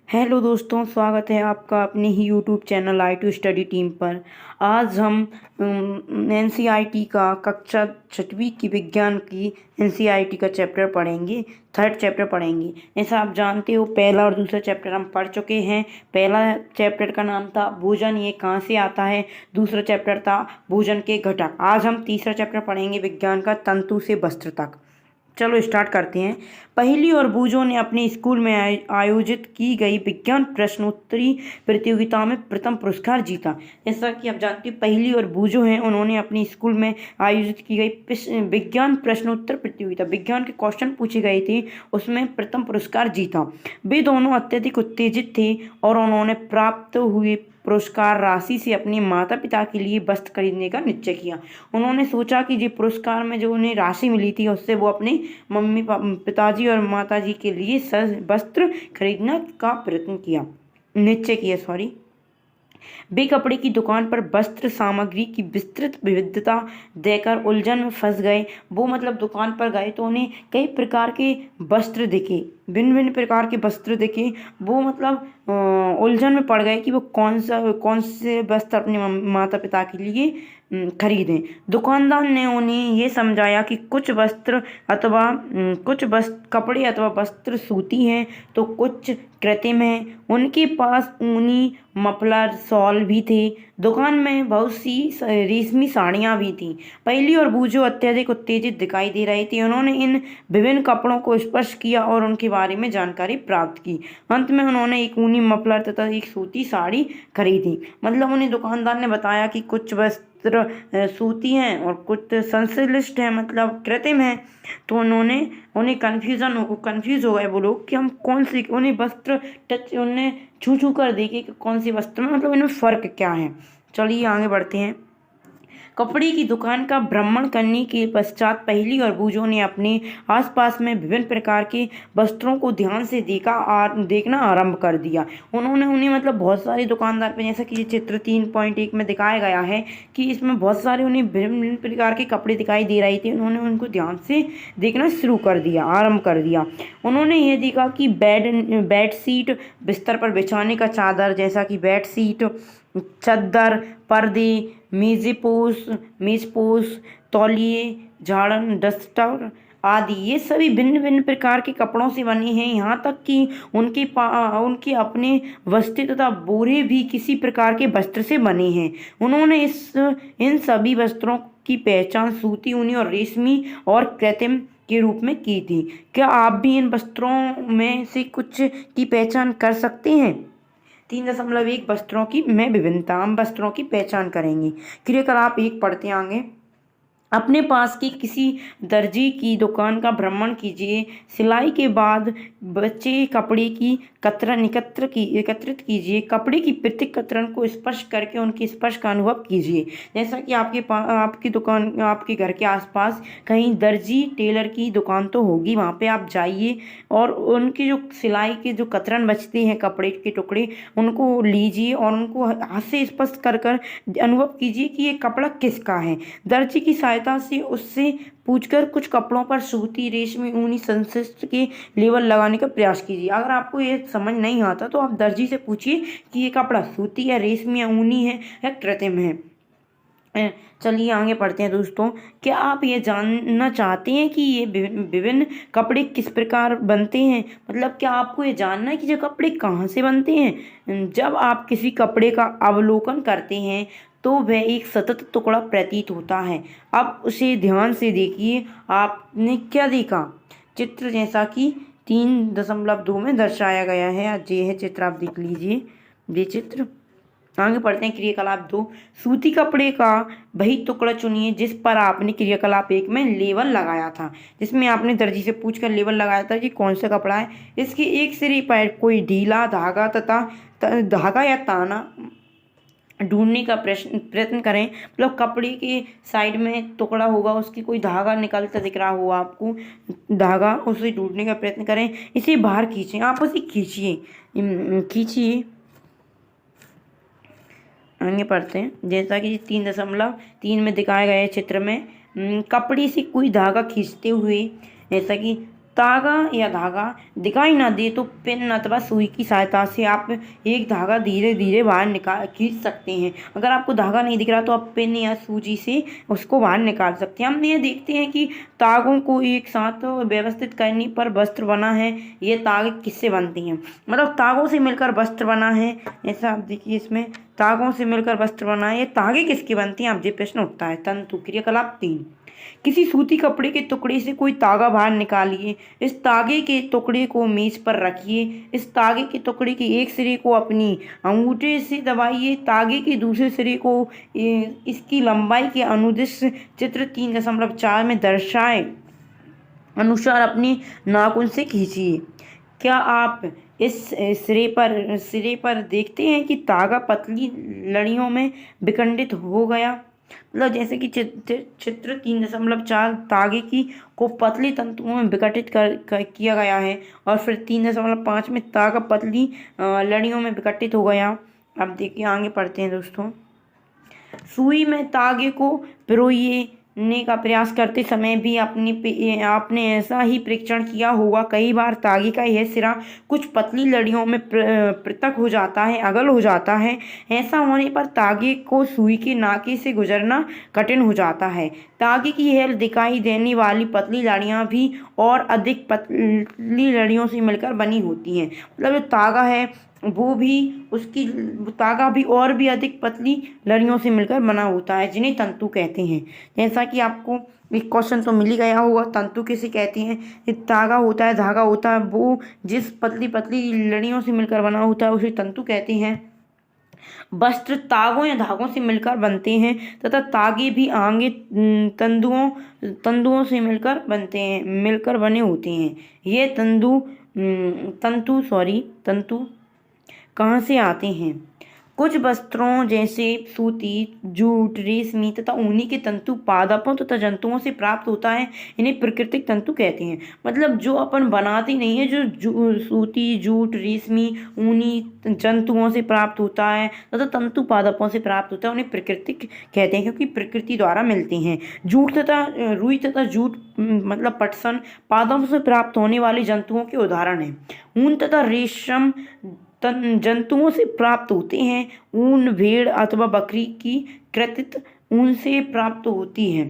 Hello दोस्तों, स्वागत है आपका अपने ही YouTube channel I to study team पर। आज हम एनसीईआरटी का कक्षा छठवीं की विज्ञान की एनसीईआरटी का चैप्टर पढ़ेंगे। थर्ड चैप्टर पढ़ेंगे। जैसा आप जानते हो, पहला और दूसरा चैप्टर हम पढ़ चुके हैं। पहला चैप्टर का नाम था भोजन ये कहाँ से आता है, दूसरा चैप्टर था भोजन के घटक। आज हम तीसरा चैप्टर पढ़ेंगे, विज्ञान का तंतु से वस्त्र तक। चलो स्टार्ट करते हैं। पहली और बूजो ने अपने स्कूल में आयोजित की गई विज्ञान प्रश्नोत्तरी प्रतियोगिता में प्रथम पुरस्कार जीता। जैसा कि आप जानते हैं, पहली और बूजो हैं, उन्होंने अपने स्कूल में आयोजित की गई विज्ञान प्रश्नोत्तर प्रतियोगिता, विज्ञान के क्वेश्चन पूछे गए थे, उसमें प्रथम पुरस्कार जीता। वे दोनों अत्यधिक उत्तेजित थे और उन्होंने प्राप्त हुए पुरस्कार राशि से अपने माता पिता के लिए वस्त्र खरीदने का निश्चय किया। उन्होंने सोचा कि जो पुरस्कार में जो उन्हें राशि मिली थी, उससे वो अपने मम्मी पिताजी और माताजी के लिए वस्त्र खरीदने का निश्चय किया। वे कपड़े की दुकान पर वस्त्र सामग्री की विस्तृत विविधता देकर उलझन में फंस गए। वो मतलब दुकान पर गए तो उन्हें कई प्रकार के वस्त्र दिखे, भिन्न भिन्न प्रकार के वस्त्र दिखे। वो मतलब उलझन में पड़ गए कि वो कौन से वस्त्र अपने माता पिता के लिए खरीदें। दुकानदार ने उन्हें ये समझाया कि कुछ कपड़े अथवा वस्त्र सूती हैं तो कुछ कृत्रिम हैं। उनके पास ऊनी मफलर शॉल भी थे। दुकान में बहुत सी रेशमी साड़ियाँ भी थीं। पहली और बूजो अत्यधिक उत्तेजित दिखाई दे रहे थे। उन्होंने इन विभिन्न कपड़ों को स्पर्श किया और उनके बारे में जानकारी प्राप्त की। अंत में उन्होंने एक ऊनी मफलर तथा एक सूती साड़ी खरीदी। मतलब उन्हें दुकानदार ने बताया कि कुछ वस्त्र सूती हैं और कुछ संश्लिष्ट हैं, मतलब कृत्रिम हैं। तो उन्हें कंफ्यूज हो गए वो लोग कि हम कौन सी उन्हें वस्त्र उन्हें छू कर देखे कि कौन सी वस्त्र में मतलब इनमें फ़र्क क्या है। चलिए आगे बढ़ते हैं। कपड़े की दुकान का भ्रमण करने के पश्चात पहली और बूजो ने अपने आसपास में विभिन्न प्रकार के वस्त्रों को ध्यान से देखना आरंभ कर दिया। उन्हें मतलब बहुत सारे दुकानदार पे, जैसा कि ये चित्र 3.1 में दिखाया गया है कि इसमें बहुत सारे उन्हें विभिन्न प्रकार के कपड़े दिखाई दे रहे थे। उन्होंने उनको ध्यान से देखना आरंभ कर दिया। उन्होंने ये देखा कि बेड शीट, बिस्तर पर बिछाने का चादर, जैसा कि बेड शीट, चद्दर, पर्दे, मेजपोश, तौलिए, झाड़न, डस्टर आदि, ये सभी भिन्न भिन्न प्रकार के कपड़ों से बने हैं। यहाँ तक कि उनके अपने वस्त्र तथा बोरे भी किसी प्रकार के वस्त्र से बने हैं। उन्होंने इन सभी वस्त्रों की पहचान सूती, ऊनी और रेशमी और कृत्रिम के रूप में की थी। क्या आप भी इन वस्त्रों में से कुछ की पहचान कर सकते हैं? 3.1 वस्त्रों की में विभिन्नता, हम वस्त्रों की पहचान करेंगे। क्रियाकलाप 1 पढ़ते आगे। अपने पास की किसी दर्जी की दुकान का भ्रमण कीजिए। सिलाई के बाद बचे कपड़े की कतरन एकत्रित कीजिए। कपड़े की प्रत्येक कतरन को स्पर्श करके उनके स्पर्श का अनुभव कीजिए। जैसा कि आपके घर के आसपास कहीं दर्जी टेलर की दुकान तो होगी, वहाँ पे आप जाइए और उनकी जो सिलाई के जो कतरन बचते हैं, कपड़े के टुकड़े, उनको लीजिए और उनको हाथ से स्पर्श कर अनुभव कीजिए कि ये कपड़ा किसका है। दर्जी की सहायता से उससे पूछकर कुछ कपड़ों पर सूती, रेशमी, ऊनी, संश्लिष्ट के लेबल लगाने का प्रयास कीजिए। अगर आपको ये समझ नहीं आता तो आप दर्जी से पूछिए कि ये कपड़ा सूती है, रेशमी है, ऊनी है या कृत्रिम है। चलिए आगे पढ़ते हैं दोस्तों। क्या आप ये जानना चाहते हैं कि ये विभिन्न कपड़े किस प्रकार बनते हैं? मतलब क्या आपको ये जानना है कि ये कपड़े कहाँ से बनते हैं? जब आप किसी कपड़े का अवलोकन करते हैं तो वह एक सतत टुकड़ा प्रतीत होता है। अब उसे ध्यान से देखिए। आपने क्या देखा? चित्र जैसा कि 3.2 में दर्शाया गया है। ये है चित्र, आप देख लीजिए ये चित्र। आगे पढ़ते हैं क्रियाकलाप 2। सूती कपड़े का वही टुकड़ा चुनिए जिस पर आपने क्रियाकलाप 1 में लेबल लगाया था, जिसमें आपने दर्जी से पूछकर लेबल लगाया था कि कौन सा कपड़ा है। इसके एक सिरे पर कोई ढीला धागा या ताना ढूंढने का प्रयत्न करें। मतलब कपड़े के साइड में टुकड़ा होगा, उसकी कोई धागा निकलता दिख रहा होगा आपको, धागा, उसे ढूंढने का प्रयत्न करें। इसे बाहर खींचें, आप उसे खींचिए। आगे पढ़ते हैं। जैसा कि 3.3 में दिखाया गया है चित्र में, कपड़े से कोई धागा खींचते हुए, जैसा कि तागा या धागा दिखाई ना दे तो पेन अथवा सुई की सहायता से आप एक धागा धीरे धीरे बाहर खींच सकते हैं। अगर आपको धागा नहीं दिख रहा तो आप पेन या सूजी से उसको बाहर निकाल सकते हैं। हम ये देखते हैं कि तागों को एक साथ व्यवस्थित करने पर वस्त्र बना है। ये तागे किससे बनती हैं, मतलब तागों से मिलकर वस्त्र बना है। ऐसा आप देखिए, इसमें तागों से मिलकर वस्त्र बना है। ये तागे किसकी बनती हैं, आप ये प्रश्न उठता है। तंतु। क्रियाकलाप 3, किसी सूती कपड़े के टुकड़े से कोई तागा बाहर निकालिए। इस तागे के टुकड़े को मेज पर रखिए। इस तागे के टुकड़े के एक सिरे को अपनी अंगूठे से दबाइए। तागे के दूसरे सिरे को इसकी लंबाई के अनुदिश चित्र 3.4 में दर्शाए अनुसार अपनी नाखून से खींचिए। क्या आप इस सिरे पर देखते हैं कि तागा पतली लड़ियों में विखंडित हो गया। मतलब जैसे कि चित्र 3.4 तागे की को पतली तंतुओं में विघटित किया गया है, और फिर 3.5 में तागा पतली लड़ियों में विघटित हो गया। अब देखिए, आगे पढ़ते हैं दोस्तों। सुई में तागे को पिरोने का प्रयास करते समय भी आपने ऐसा ही परीक्षण किया होगा। कई बार तागे का यह सिरा कुछ पतली लड़ियों में पृथक हो जाता है, अगल हो जाता है। ऐसा होने पर तागे को सुई के नाके से गुजरना कठिन हो जाता है। तागे की यह दिखाई देने वाली पतली लड़ियां भी और अधिक पतली लड़ियों से मिलकर बनी होती हैं। मतलब जो तागा है वो भी उसकी तागा भी और भी अधिक पतली लड़ियों से मिलकर बना होता है, जिन्हें तंतु कहते हैं। जैसा कि आपको एक क्वेश्चन तो मिल ही गया होगा, तंतु किसे कहते हैं। एक तागा होता है, धागा होता है, वो जिस पतली पतली लड़ियों से मिलकर बना होता है उसे तंतु कहते हैं। वस्त्र तागों या धागों से मिलकर बनते हैं तथा तागे भी आगे तंतुओं से मिलकर बने होते हैं। ये तंतु कहाँ से आते हैं। कुछ वस्त्रों जैसे सूती, जूट, रेशमी तथा ऊनी के तंतु पादपों तथा जंतुओं से प्राप्त होता है। इन्हें प्राकृतिक तंतु कहते हैं। मतलब जो अपन बनाते नहीं है, जो सूती, जूट, रेशमी, ऊनी जंतुओं से प्राप्त होता है तथा तंतु पादपों से प्राप्त होता है, उन्हें प्राकृतिक कहते हैं, क्योंकि प्रकृति द्वारा मिलते हैं। जूट तथा रुई तथा जूट मतलब पटसन पादपों से प्राप्त होने वाले जंतुओं के उदाहरण हैं। ऊन तथा रेशम जंतुओं से प्राप्त होते हैं। ऊन भेड़ अथवा बकरी की कृत्रित ऊन से प्राप्त होती है।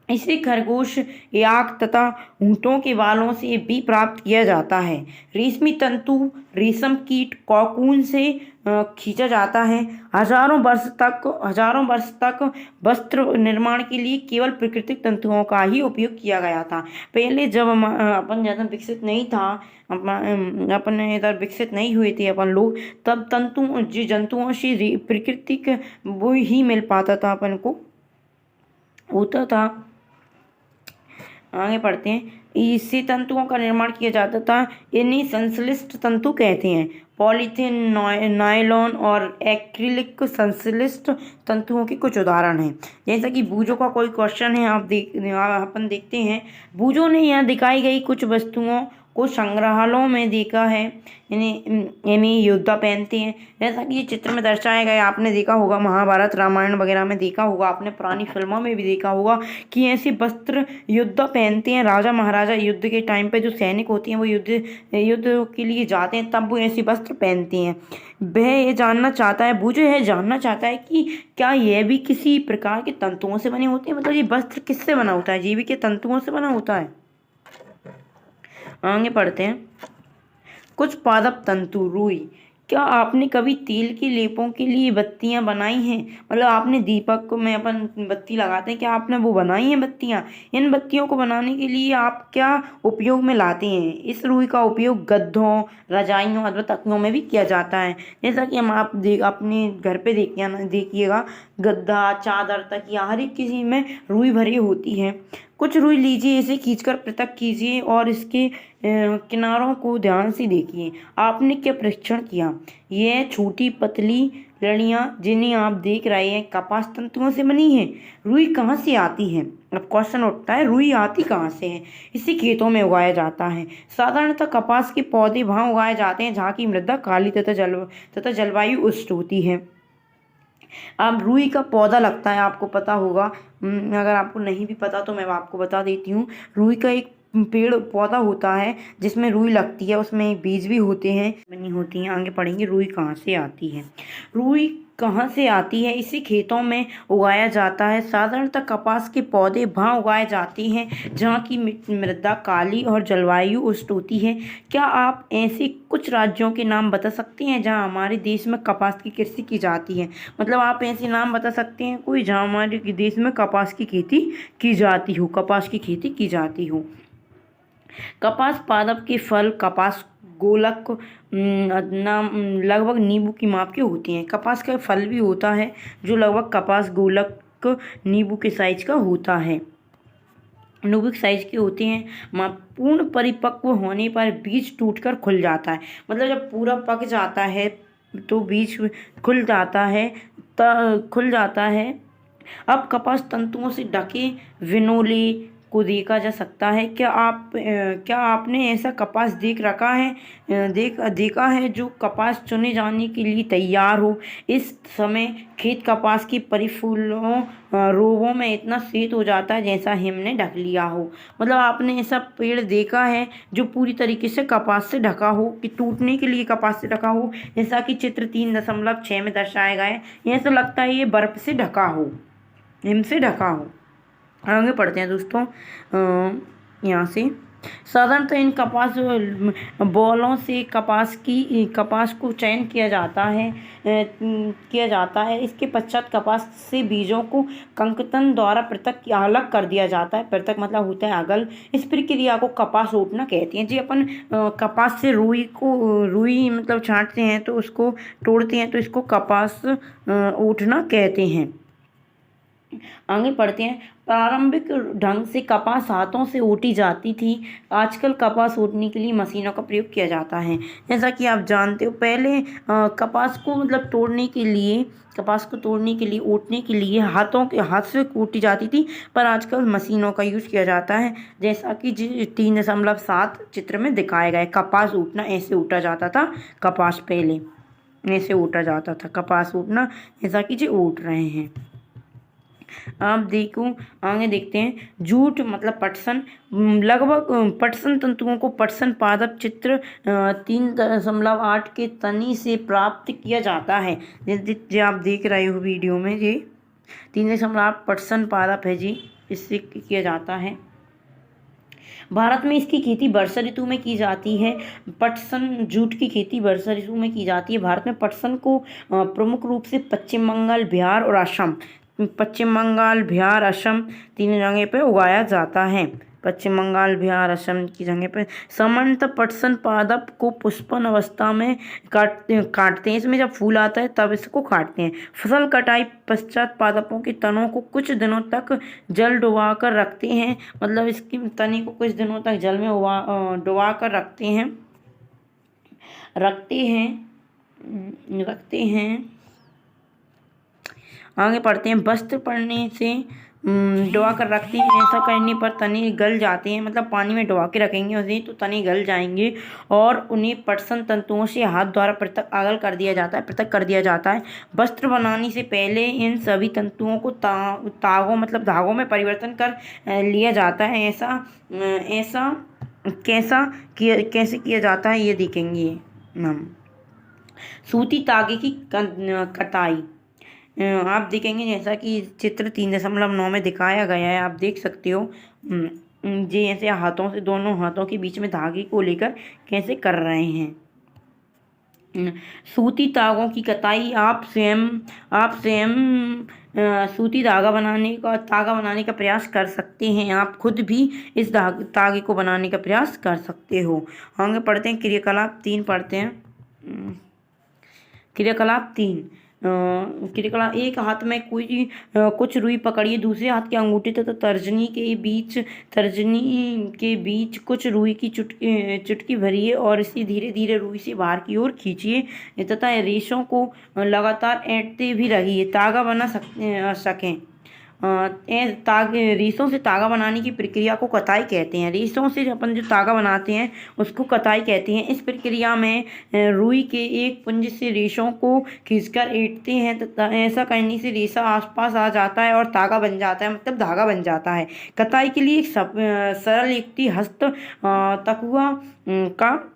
इसे खरगोश, याक तथा ऊँटों के बालों से भी प्राप्त किया जाता है। रेशमी तंतु रेशम कीट कोकून से खींचा जाता है। हजारों वर्ष तक वस्त्र निर्माण के लिए केवल प्राकृतिक तंतुओं का ही उपयोग किया गया था। पहले जब अपन ज़्यादा विकसित नहीं था, अपन इधर विकसित नहीं हुए थे अपन लोग, तब जंतुओं से प्राकृतिक वो ही मिल पाता था, अपन को होता था। आगे पढ़ते हैं। इससे तंतुओं का निर्माण किया जाता था। इन्हें संश्लिष्ट तंतु कहते हैं। पॉलीथीन, नायलॉन और एक्रिलिक संश्लिष्ट तंतुओं के कुछ उदाहरण हैं। जैसा कि बूजों का कोई क्वेश्चन है, अपन देखते हैं। बूजों ने यहाँ दिखाई गई कुछ वस्तुओं को संग्रहालयों में देखा है। इन्हें योद्धा पहनते हैं। जैसा कि ये चित्र में दर्शाया गया, आपने देखा होगा महाभारत, रामायण वगैरह में देखा होगा, आपने पुरानी फिल्मों में भी देखा होगा कि ऐसे वस्त्र योद्धा पहनते हैं। राजा महाराजा युद्ध के टाइम पे जो सैनिक होते हैं वो युद्ध के लिए जाते हैं, तब वो ऐसे वस्त्र पहनते हैं। बूझो यह जानना चाहता है कि क्या यह भी किसी प्रकार के तंतुओं से बने होते हैं। मतलब ये वस्त्र किससे बना होता है, जीवी के तंतुओं से बना होता है। आगे पढ़ते हैं। कुछ पादप तंतु। रुई। क्या आपने कभी तेल के लेपों के लिए बत्तियां बनाई हैं। मतलब आपने दीपक में अपन बत्ती लगाते हैं, क्या आपने वो बनाई हैं बत्तियां। इन बत्तियों को बनाने के लिए आप क्या उपयोग में लाते हैं। इस रुई का उपयोग गद्दों, रजाइयों अथवा तकियों में भी किया जाता है। जैसा कि हम अपने घर पे देखिएगा, गद्दा, चादर, तकिया हर एक किसी में रुई भरी होती है। कुछ रुई लीजिए, इसे खींचकर पृथक कीजिए और इसके किनारों को ध्यान से देखिए। आपने क्या परीक्षण किया। यह छोटी पतली लड़ियां जिन्हें आप देख रहे हैं कपास तंतुओं से बनी हैं। रुई कहाँ से आती है। अब क्वेश्चन उठता है, रुई आती कहाँ से है। इसे खेतों में उगाया जाता है। साधारणतः कपास के पौधे वहाँ उगाए जाते हैं जहाँ की मृदा काली तथा जलवायु उष्ण होती है। अब रुई का पौधा लगता है, आपको पता होगा। अगर आपको नहीं भी पता तो मैं आपको बता देती हूँ। रुई का एक पेड़ पौधा होता है जिसमें रुई लगती है, उसमें बीज भी होते हैं, बनी होती हैं। आगे पढ़ेंगे रुई कहाँ से आती है। रुई कहाँ से आती है, इसे खेतों में उगाया जाता है। साधारणतः कपास के पौधे वहाँ उगाए जाते हैं जहाँ की मृदा काली और जलवायु उष्ण होती है। क्या आप ऐसे कुछ राज्यों के नाम बता सकते हैं जहाँ हमारे देश में कपास की कृषि की जाती है? मतलब आप ऐसे नाम बता सकते हैं कोई जहाँ हमारे देश में कपास की खेती की जाती हो, कपास की खेती की जाती हो। कपास पादप के फल कपास गोलक लगभग नींबू की माप के होते हैं। कपास का फल भी होता है जो लगभग कपास गोलक नींबू के साइज का होता है, नींबू के साइज के होते हैं। पूर्ण परिपक्व होने पर बीज टूटकर खुल जाता है। मतलब जब पूरा पक जाता है तो बीज खुल जाता है। अब कपास तंतुओं से ढके विनोले को देखा जा सकता है। क्या आपने ऐसा कपास देखा है जो कपास चुने जाने के लिए तैयार हो? इस समय खेत कपास की परिफूलों रोगों में इतना शेत हो जाता है जैसा हिम ने ढक लिया हो। मतलब आपने ऐसा पेड़ देखा है जो पूरी तरीके से कपास से ढका हो, कि टूटने के लिए कपास से ढका हो, जैसा कि चित्र 3.6 में दर्शाया गया है। ऐसा लगता है ये बर्फ से ढका हो, हिम से ढका हो। आगे पढ़ते हैं दोस्तों। यहाँ से साधारणतः इन कपास बॉलों से कपास को चयन किया जाता है। इसके पश्चात कपास से बीजों को कंकतन द्वारा पृथक अलग कर दिया जाता है। पृथक मतलब होता है अगल। इस प्रक्रिया को कपास ओटना कहते हैं। जी अपन कपास से रुई मतलब छांटते हैं तो उसको तोड़ते हैं तो इसको कपास ओटना कहते हैं। आगे पढ़ते हैं। प्रारंभिक ढंग से कपास हाथों से ओटी जाती थी। आजकल कपास ओटने के लिए मशीनों का प्रयोग किया जाता है। जैसा कि आप जानते हो पहले कपास को तोड़ने के लिए ओटने के लिए हाथ से ओटी जाती थी, पर आजकल मशीनों का यूज किया जाता है। जैसा कि 3.7 चित्र में दिखाया गया है। कपास ओटना ऐसे ओटा जाता था, कपास पहले ऐसे ओटा जाता था, कपास ओटना जैसा कि जी ओट रहे हैं। आप देखो आगे देखते हैं। जूट मतलब पटसन, लगभग पटसन तंतुओं को पटसन पादप चित्र 3.8 के तनी से प्राप्त किया जाता है। जो आप देख रहे हो वीडियो में, जी 3.8 पटसन पादप है जी, इससे किया जाता है। भारत में इसकी खेती वर्षा ऋतु में की जाती है। पटसन जूट की खेती वर्षा ऋतु में की जाती है। भारत में पटसन को प्रमुख रूप से पश्चिम बंगाल, बिहार और असम, तीन जगह पे उगाया जाता है। पश्चिम बंगाल, बिहार, असम की जगह पे। सामान्यतः पटसन पादप को पुष्पन अवस्था में काटते हैं। इसमें जब फूल आता है तब इसको काटते हैं। फसल कटाई पश्चात पादपों के तनों को कुछ दिनों तक जल डुबा कर रखते हैं। मतलब इसकी तने को कुछ दिनों तक जल में डुबा कर रखते हैं। आगे पढ़ते हैं। वस्त्र पड़ने से डुबा कर रखते हैं। ऐसा करने पर तने गल जाते हैं। मतलब पानी में डुबा के रखेंगे उसे तो तने गल जाएंगे और उन्हें पटसन तंतुओं से हाथ द्वारा पृथक कर दिया जाता है। वस्त्र बनाने से पहले इन सभी तंतुओं को तागों मतलब धागों में परिवर्तन कर लिया जाता है। ऐसा कैसे किया जाता है ये देखेंगे हम। सूती तागे की कटाई आप देखेंगे जैसा कि चित्र 3.9 में दिखाया गया है। आप देख सकते हो जी ऐसे दोनों हाथों के बीच में धागे को लेकर कैसे कर रहे हैं। सूती तागों की कताई आप स्वयं सूती धागा बनाने का प्रयास कर सकते हैं। आप खुद भी इस तागे को बनाने का प्रयास कर सकते हो। आगे पढ़ते हैं। क्रियाकलाप 3 पढ़ते हैं। क्रियाकलाप 3 क्रियाकलाप। एक हाथ में कुछ रुई पकड़िए, दूसरे हाथ के अंगूठे तथा तर्जनी के बीच कुछ रुई की चुटकी भरिए और इसे धीरे धीरे रुई से बाहर की ओर खींचिए तथा रेशों को लगातार ऐंठते भी रहिए तागा बना सकें। रेशों से तागा बनाने की प्रक्रिया को कताई कहते हैं। रेशों से अपन जो तागा बनाते हैं उसको कताई कहते हैं। इस प्रक्रिया में रुई के एक पुंज से रेशों को खींचकर ऐंठते हैं तथा ऐसा करने से रेशा आसपास आ जाता है और तागा बन जाता है, मतलब धागा बन जाता है। कताई के लिए एक सरल युक्ति हस्त तकुआ का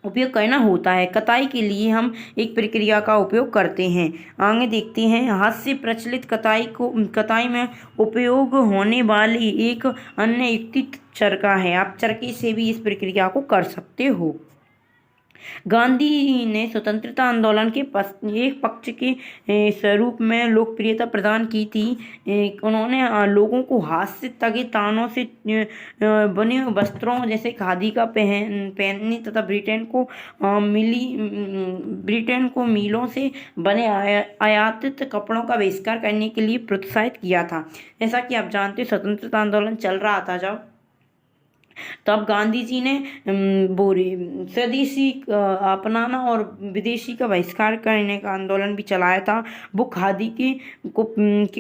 उपयोग करना होता है। कताई के लिए हम एक प्रक्रिया का उपयोग करते हैं। आगे देखते हैं, हाथ से प्रचलित कताई में उपयोग होने वाली एक अन्य युक्ति चरखा है। आप चरखे से भी इस प्रक्रिया को कर सकते हो। गांधी ने स्वतंत्रता आंदोलन के एक पक्ष के स्वरूप में लोकप्रियता प्रदान की थी। उन्होंने लोगों को हाथ से तगे तानों से बने वस्त्रों जैसे खादी का पहनने तथा ब्रिटेन को मिलों से बने आयातित कपड़ों का बहिष्कार करने के लिए प्रोत्साहित किया था। जैसा कि आप जानते हैं स्वतंत्रता आंदोलन चल रहा था जब, तब गांधी जी ने स्वदेशी अपनाना और विदेशी का बहिष्कार करने का आंदोलन भी चलाया था। वो खादी के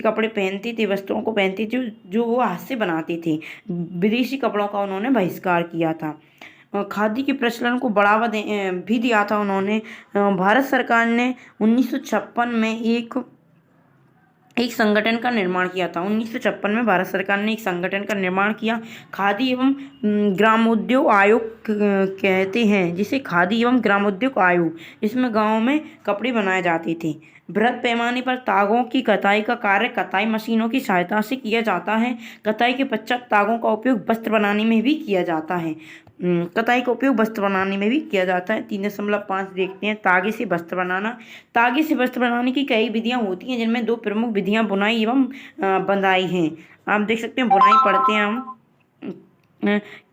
कपड़े पहनते थे, वस्त्रों को पहनते थे जो वो हाथ से बनाते थे। विदेशी कपड़ों का उन्होंने बहिष्कार किया था। खादी के प्रचलन को बढ़ावा भी दिया था उन्होंने। भारत सरकार ने 1956 में एक संगठन का निर्माण किया था। 1956 में भारत सरकार ने एक संगठन का निर्माण किया, खादी एवं ग्रामोद्योग आयोग कहते हैं जिसे, खादी एवं ग्रामोद्योग आयोग। इसमें गाँव में कपड़े बनाए जाते थे। बृहद पैमाने पर तागों की कताई का कार्य कताई मशीनों की सहायता से किया जाता है। कताई के पश्चात तागों का उपयोग वस्त्र बनाने में भी किया जाता है। कताई का उपयोग वस्त्र बनाने में भी किया जाता है। 3.5 देखते हैं, तागे से वस्त्र बनाना। तागे से वस्त्र बनाने की कई विधियां होती हैं, जिनमें दो प्रमुख विधियां बुनाई एवं बंधाई हैं। आप देख सकते हैं, बुनाई पढ़ते हैं हम।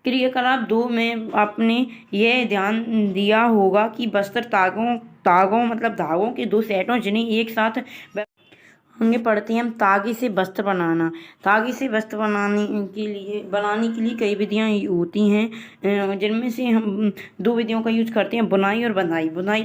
क्रियाकलाप 2 में आपने यह ध्यान दिया होगा कि वस्त्र तागों मतलब धागों के 2 सेटों जिन्हें एक साथ आगे पढ़ते हैं हम। तागे से वस्त्र बनाना। तागे से वस्त्र बनाने के लिए कई विधियां होती हैं, जिनमें से हम 2 विधियों का यूज करते हैं, बुनाई और बंधाई। बुनाई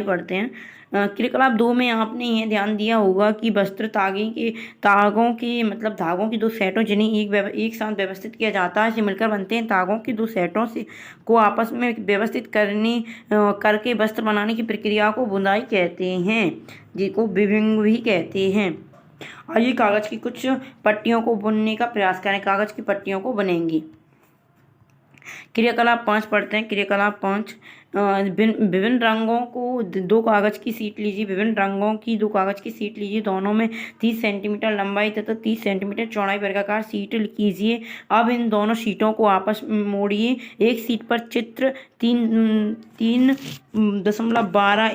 पढ़ते हैं। क्रियाकलाप 2 में आपने यह ध्यान दिया होगा कि वस्त्र तागों के मतलब धागों की 2 सेटों जिन्हें एक साथ व्यवस्थित किया जाता है से मिलकर बनते हैं। तागों की 2 सेटों को आपस में व्यवस्थित करके वस्त्र बनाने की प्रक्रिया को बुनाई कहते हैं, जिसको वीविंग भी कहते हैं। आइए कागज की कुछ पट्टियों को बुनने का प्रयास करें। कागज की पट्टियों को बुनेंगे। क्रियाकलाप 5 पढ़ते हैं। क्रियाकलाप 5, विभिन्न रंगों को 2 कागज की सीट लीजिए। विभिन्न रंगों की 2 कागज की सीट लीजिए। दोनों में 30 सेंटीमीटर लंबाई तथा 30 सेंटीमीटर चौड़ाई वर्गाकार सीट कीजिए। अब इन दोनों शीटों को आपस में मोड़िए। एक सीट पर चित्र 3.12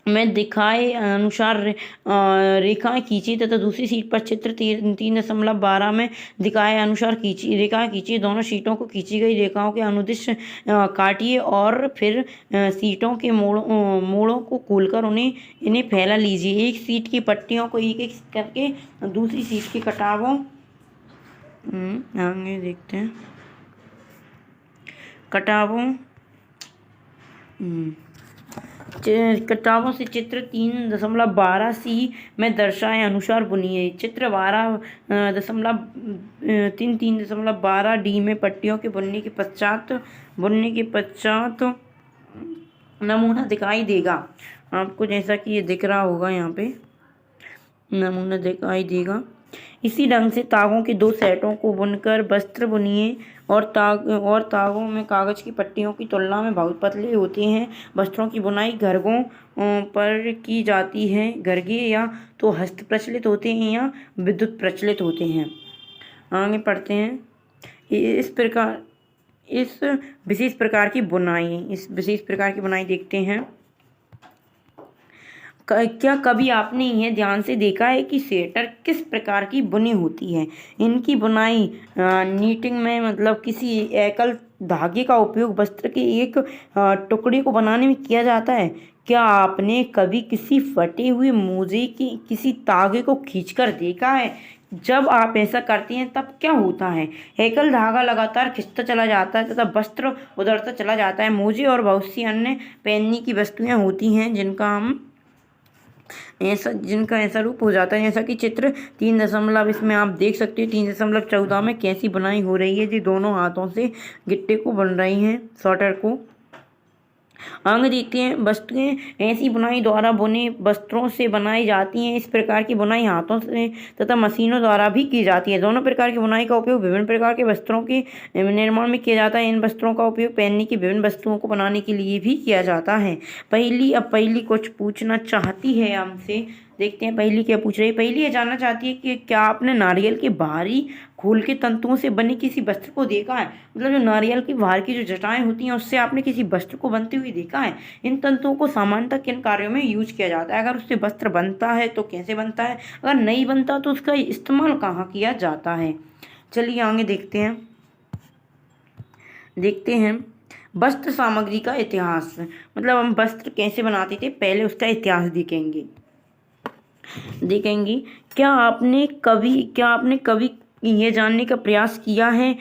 में दिखाए अनुसार रेखाएं खींचिए तथा दूसरी सीट पर चित्र 3.12 में दिखाए अनुसार रेखाएं खींचिए। दोनों सीटों को खींची गई रेखाओं के अनुदिश काटिए और फिर सीटों के मोड़ों को खोलकर इन्हें फैला लीजिए। एक सीट की पट्टियों को एक करके दूसरी सीट के कटावों आगे देखते हैं। कटावों से चित्र 3.12 सी में दर्शाए अनुसार बुनिए। चित्र 3.12 डी में पट्टियों के बुनने के पश्चात नमूना दिखाई देगा आपको, जैसा कि ये दिख रहा होगा, यहाँ पे नमूना दिखाई देगा। इसी ढंग से तागों के 2 सेटों को बुनकर वस्त्र बुनिए और तागों में कागज की पट्टियों की तुलना में बहुत पतले होते हैं। वस्त्रों की बुनाई घरगों पर की जाती है। घरगे या तो हस्त प्रचलित होते हैं या विद्युत प्रचलित होते हैं। आगे पढ़ते हैं। इस विशेष प्रकार की बुनाई देखते हैं। क्या कभी आपने यह ध्यान से देखा है कि स्वेटर किस प्रकार की बुनी होती है? इनकी बुनाई नीटिंग में मतलब किसी एकल धागे का उपयोग वस्त्र के एक टुकड़े को बनाने में किया जाता है। क्या आपने कभी किसी फटे हुए मोजे की किसी तागे को खींचकर देखा है? जब आप ऐसा करते हैं तब क्या होता है? एकल धागा लगातार खिंचता चला जाता है तथा वस्त्र उधड़ता चला जाता है। मोजे और बहुत सी अन्य पहनने की वस्तुएं होती हैं जिनका हम ऐसा जिनका ऐसा रूप हो जाता है। जैसा कि चित्र 3 इसमें आप देख सकते हो 3.14 में कैसी बुनाई हो रही है जी, दोनों हाथों से गिट्टे को बन रही हैं, स्वेटर को। आगे देखते हैं, वस्त्रें ऐसी बुनाई द्वारा बुने वस्त्रों से बनाई जाती हैं। इस प्रकार की बुनाई हाथों से तथा मशीनों द्वारा भी की जाती है। दोनों प्रकार की बुनाई का उपयोग विभिन्न प्रकार के वस्त्रों के निर्माण में किया जाता है। इन वस्त्रों का उपयोग पहनने की विभिन्न वस्तुओं को बनाने के लिए भी किया जाता है। पहली कुछ पूछना चाहती है हमसे, देखते हैं पहली क्या पूछ रही है। पहली ये जानना चाहती है कि क्या आपने नारियल के बाहरी खोल के तंतुओं से बने किसी वस्त्र को देखा है। मतलब जो नारियल की बाहर की जो जटाएं होती हैं उससे आपने किसी वस्त्र को बनते हुए देखा है। इन तंतुओं को सामान्यतः किन कार्यों में यूज किया जाता है। अगर उससे वस्त्र बनता है तो कैसे बनता है, अगर नहीं बनता तो उसका इस्तेमाल कहाँ किया जाता है। चलिए आगे देखते हैं वस्त्र सामग्री का इतिहास। मतलब हम वस्त्र कैसे बनाते थे, पहले उसका इतिहास देखेंगे। क्या आपने कभी ये जानने का प्रयास किया है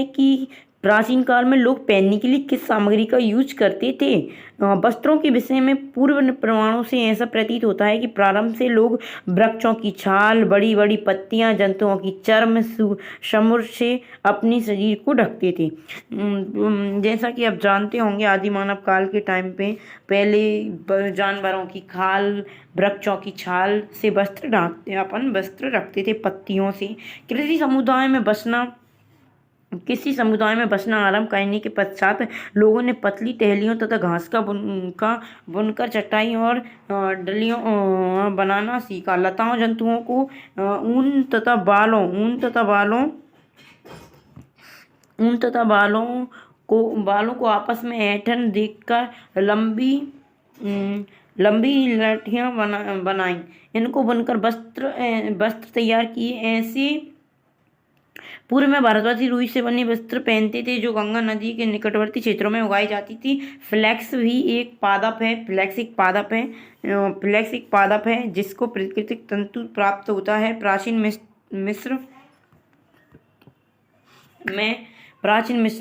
कि प्राचीन काल में लोग पहनने के लिए किस सामग्री का यूज करते थे। वस्त्रों के विषय में पूर्व प्रमाणों से ऐसा प्रतीत होता है कि प्रारंभ से लोग वृक्षों की छाल, बड़ी बड़ी पत्तियां, जंतुओं की चर्म, समूर से अपने शरीर को ढकते थे। जैसा कि आप जानते होंगे आदि मानव काल के टाइम पे पहले जानवरों की खाल, वृक्षों की छाल से वस्त्र रखते थे पत्तियों से। किसी समुदाय में बसना आरंभ करने के पश्चात लोगों ने पतली टहनियों तथा घास का बुनकर चटाई और डलियों बनाना सीखा। लताओं, जंतुओं को ऊन तथा बालों को आपस में ऐंठन देखकर लंबी लाठियां बनाई। इनको बुनकर वस्त्र तैयार किए। ऐसे पूर्व में भारतवासी रुई से बने वस्त्र पहनते थे जो गंगा नदी के निकटवर्ती क्षेत्रों में उगाई जाती थी। फ्लैक्स एक पादप है जिसको प्राकृतिक तंतु प्राप्त होता है। प्राचीन मिस्र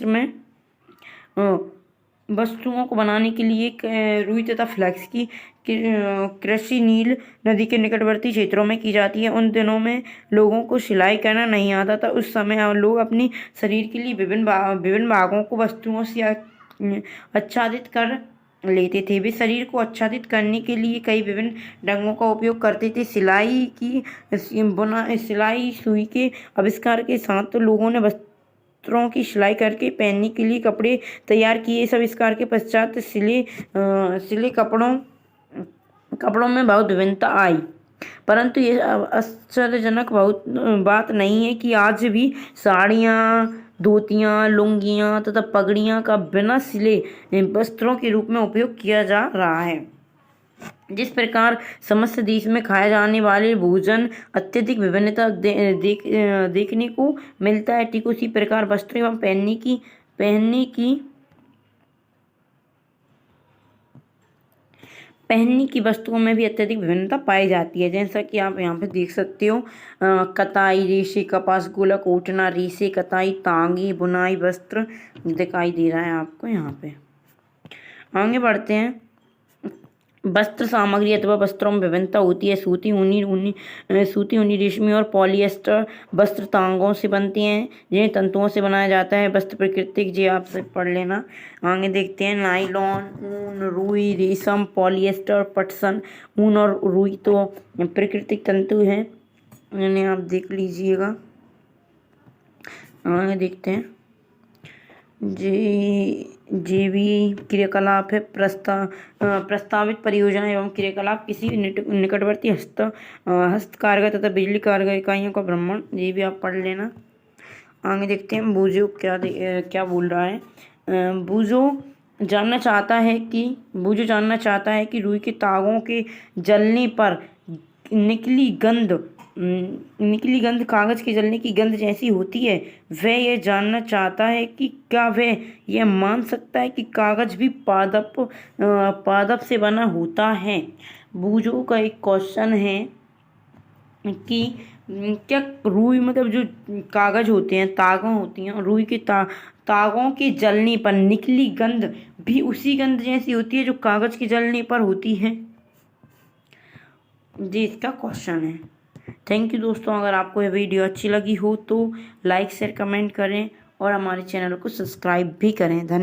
में वस्तुओं को बनाने के लिए रुई तथा फ्लैक्स की कृषि नील नदी के निकटवर्ती क्षेत्रों में की जाती है। उन दिनों में लोगों को सिलाई करना नहीं आता था। उस समय लोग अपनी शरीर के लिए विभिन्न भागों को वस्तुओं से आच्छादित कर लेते थे। वे शरीर को आच्छादित करने के लिए कई विभिन्न ढंगों का उपयोग करते थे। सिलाई सुई के आविष्कार के साथ तो लोगों ने वस्त्रों की सिलाई करके पहनने के लिए कपड़े तैयार किए। इस आविष्कार के पश्चात सिले कपड़ों में बहुत विभिन्नता आई। परंतु ये आश्चर्यजनक बात नहीं है कि आज भी साड़ियाँ, धोतियाँ, लुंगियाँ तथा पगड़ियाँ का बिना सिले वस्त्रों के रूप में उपयोग किया जा रहा है। जिस प्रकार समस्त देश में खाए जाने वाले भोजन अत्यधिक विभिन्नता देखने को मिलता है, ठीक उसी प्रकार वस्त्र एवं पहनने की वस्तुओं में भी अत्यधिक विभिन्नता पाई जाती है। जैसा कि आप यहाँ पे देख सकते हो, कताई, रेशे, कपास, गोलक, ओटना, रेशे, कताई, तांगी, बुनाई वस्त्र दिखाई दे रहा है आपको यहाँ पे। आगे बढ़ते हैं। वस्त्र सामग्री अथवा वस्त्रों में विभिन्नता होती है। सूती, ऊनी, रेशमी और पॉलिएस्टर वस्त्र तांगों से बनते हैं जिन्हें तंतुओं से बनाया जाता है। वस्त्र प्राकृतिक, जी आपसे पढ़ लेना। आगे देखते हैं। नायलॉन, ऊन, रुई, रेशम, पॉलिएस्टर, पटसन। ऊन और रुई तो प्राकृतिक तंतु हैं, इन्हें आप देख लीजिएगा। आगे देखते हैं। जैवी क्रियाकलाप है। प्रस्तावित परियोजना एवं क्रियाकलाप किसी निकटवर्ती हस्तकारघ तथा बिजली कारगर इकाइयों का भ्रमण, ये भी आप पढ़ लेना। आगे देखते हैं बूजो क्या बोल रहा है। बूजो जानना चाहता है कि रुई के तागों के जलने पर निकली गंध कागज के जलने की गंध जैसी होती है। वह यह जानना चाहता है कि क्या वह यह मान सकता है कि कागज भी पादप से बना होता है। बूजो का एक क्वेश्चन है कि क्या रुई, मतलब जो कागज होते हैं, तागों होती हैं, रुई के तागों के जलने पर निकली गंध भी उसी गंध जैसी होती है जो कागज के जलने पर होती है। जी इसका क्वेश्चन है। थैंक यू दोस्तों, अगर आपको यह वीडियो अच्छी लगी हो तो लाइक शेयर कमेंट करें और हमारे चैनल को सब्सक्राइब भी करें। धन्यवाद।